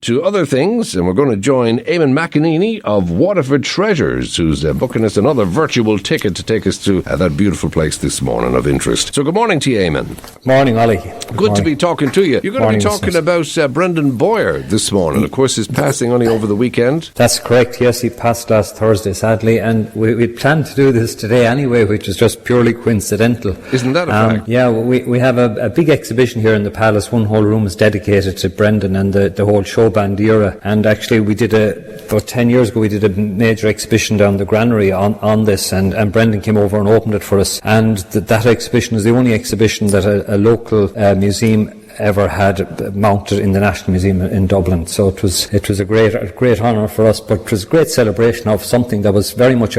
to other things, and we're going to join Eamonn McEneaney of Waterford Treasures, who's booking us another virtual ticket to take us to that beautiful place this morning of interest. So good morning to you, Eamonn. Morning, Ollie. Good to be talking to you. You're going to be talking about Brendan Boyer this morning. Of course, his passing only over the weekend. That's correct, yes. He passed last Thursday, sadly, and we planned to do this today anyway, which is just purely coincidental. Isn't that a fact? Yeah, we have a big exhibition here in the Palace. One whole room is dedicated to Brendan and the whole Showband era. And actually, we did about 10 years ago, we did a major exhibition down the granary on this, and Brendan came over and opened it for us. And that exhibition is the only exhibition that a local museum ever had mounted in the National Museum in Dublin. So it was a great honour for us, but it was a great celebration of something that was very much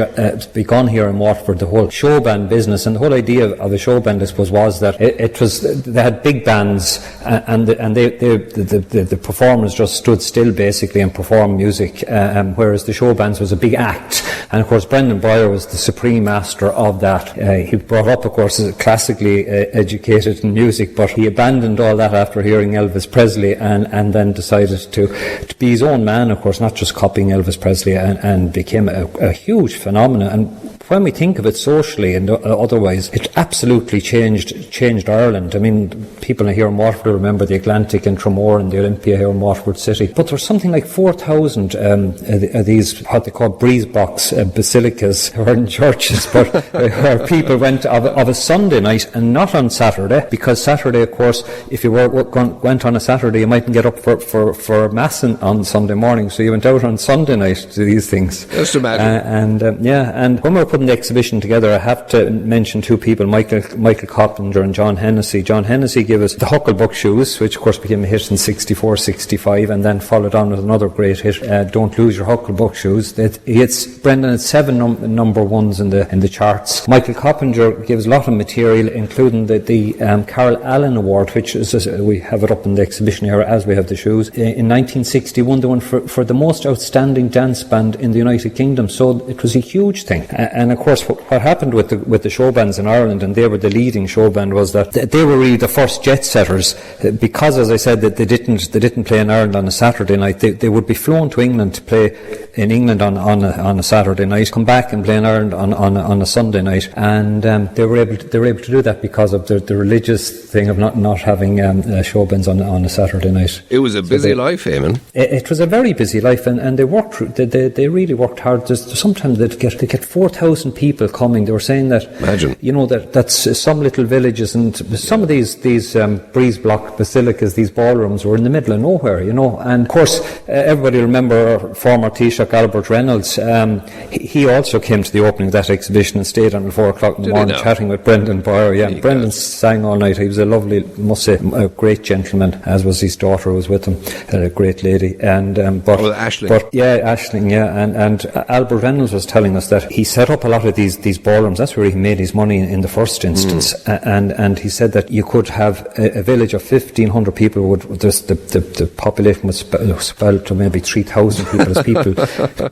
begun here in Waterford, the whole showband business. And the whole idea of a showband, I suppose, was that they had big bands, and the performers just stood still basically and performed music, whereas the showbands was a big act. And of course Brendan Boyer was the supreme master of that. He brought up, of course, as classically educated in music, but he abandoned all that after hearing Elvis Presley, and then decided to be his own man, of course, not just copying Elvis Presley, and became a huge phenomenon. And when we think of it socially and otherwise, it absolutely changed Ireland. I mean, people here in Waterford remember the Atlantic and Tramore and the Olympia here in Waterford City. But there's something like 4,000 of these, what they call breeze box basilicas, or in churches, but where people went of a Sunday night and not on Saturday, because Saturday, of course, if you went on a Saturday, you mightn't get up for Mass on Sunday morning, so you went out on Sunday night to these things. Just imagine. And when we were putting the exhibition together, I have to mention two people, Michael Coppinger and John Hennessy. John Hennessy gave us the Hucklebuck shoes, which of course became a hit in 64, 65, and then followed on with another great hit, Don't Lose Your Hucklebuck Shoes. Brendan had 7 number ones in the charts. Michael Coppinger gives a lot of material, including the Carol Allen Award, which is, we have it up in the exhibition here as we have the shoes. In 1961, they won for the most outstanding dance band in the United Kingdom. So it was a huge thing. And of course, what happened with the show bands in Ireland, and they were the leading show band, was that they were really the first jet setters, because, as I said, that they didn't play in Ireland on a Saturday night. They would be flown to England to play in England on a Saturday night, come back and play in Ireland on a Sunday night, and they were able to do that because of the religious thing of not having show bands on a Saturday night. It was a busy life, Eamonn. It was a very busy life, and they worked. They really worked hard. Sometimes they'd get 4,000 people coming. They were saying that, imagine, that's some little villages, and some of these breeze block basilicas, these ballrooms, were in the middle of nowhere, and of course everybody remember our former Taoiseach Albert Reynolds. He also came to the opening of that exhibition and stayed until 4 o'clock in the morning chatting with Brendan Boyer. Brendan sang all night. He was a lovely, must say, a great gentleman, as was his daughter who was with him, a great lady. And Aisling. Aisling, and Albert Reynolds was telling us that he set up a lot of these ballrooms. That's where he made his money in the first instance. And he said that you could have a village of 1,500 people. The population was swelled to maybe 3,000 people as people.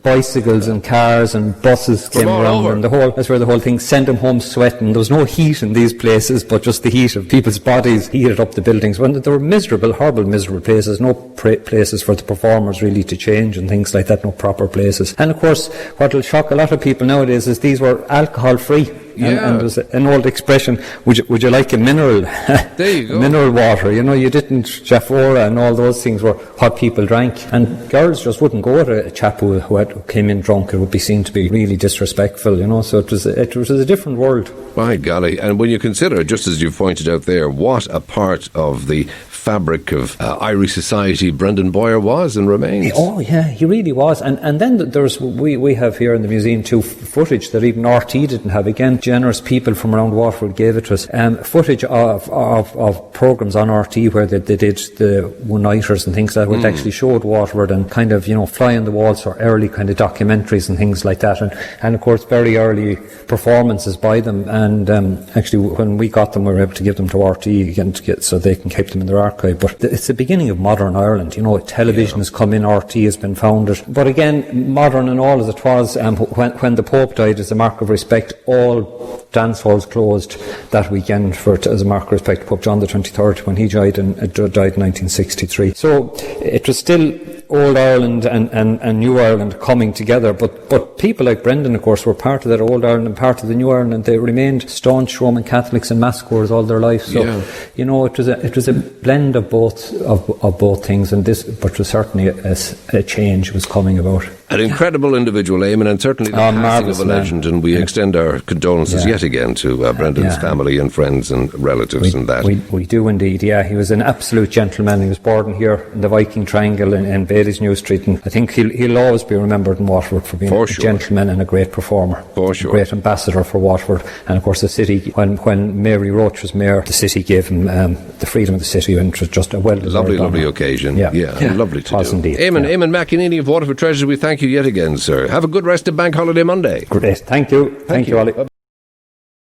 Bicycles and cars and buses came around, and that's where the whole thing sent them home sweating. There was no heat in these places, but just the heat of people's bodies heated up the buildings. When there were miserable places, no places for the performers really to change and things like that, no proper places. And of course, what will shock a lot of people nowadays is these were alcohol free. And there's an old expression, would you like a mineral? There you go. Mineral water. You didn't, Jaffora and all those things were what people drank. And girls just wouldn't go to a chap who came in drunk. It would be seen to be really disrespectful, so it was a different world. My golly. And when you consider, just as you pointed out there, what a part of the fabric of Irish society Brendan Boyer was and remains. Oh yeah, he really was. And then we have here in the museum too footage that even RT didn't have. Again, generous people from around Waterford gave it to us. Footage of programmes on RT where they did the one-nighters and things like that, which actually showed Waterford and kind of, fly on the walls or early kind of documentaries and things like that. And of course, very early performances by them. And actually, when we got them, we were able to give them to RT again so they can keep them in their archive. But it's the beginning of modern Ireland. Television has come in, RT has been founded. But again, modern and all as it was, when the Pope died, as a mark of respect, all dance halls closed that weekend as a mark of respect to Pope John the 23rd when he died in 1963. So it was still old Ireland and New Ireland coming together, but people like Brendan, of course, were part of that old Ireland and part of the New Ireland, and they remained staunch Roman Catholics and massacres all their life. So, it was a blend of both things, and but was certainly a change was coming about. An incredible individual, Eamonn, and certainly the passing of a legend, and we extend our condolences yet again to Brendan's family and friends and relatives and that. We do indeed, He was an absolute gentleman. He was born here in the Viking Triangle in Bailey's New Street, and I think he'll always be remembered in Waterford for being a gentleman and a great performer. For sure. A great ambassador for Waterford. And of course the city, when Mary Roach was mayor, the city gave him the freedom of the city, and it was just a well-deserved lovely occasion. Lovely to do. Indeed. Eamonn McEneaney of Waterford Treasures, we thank you yet again, sir. Have a good rest of Bank Holiday Monday. Great. Thank you. Thank you, Ollie. Bye-bye.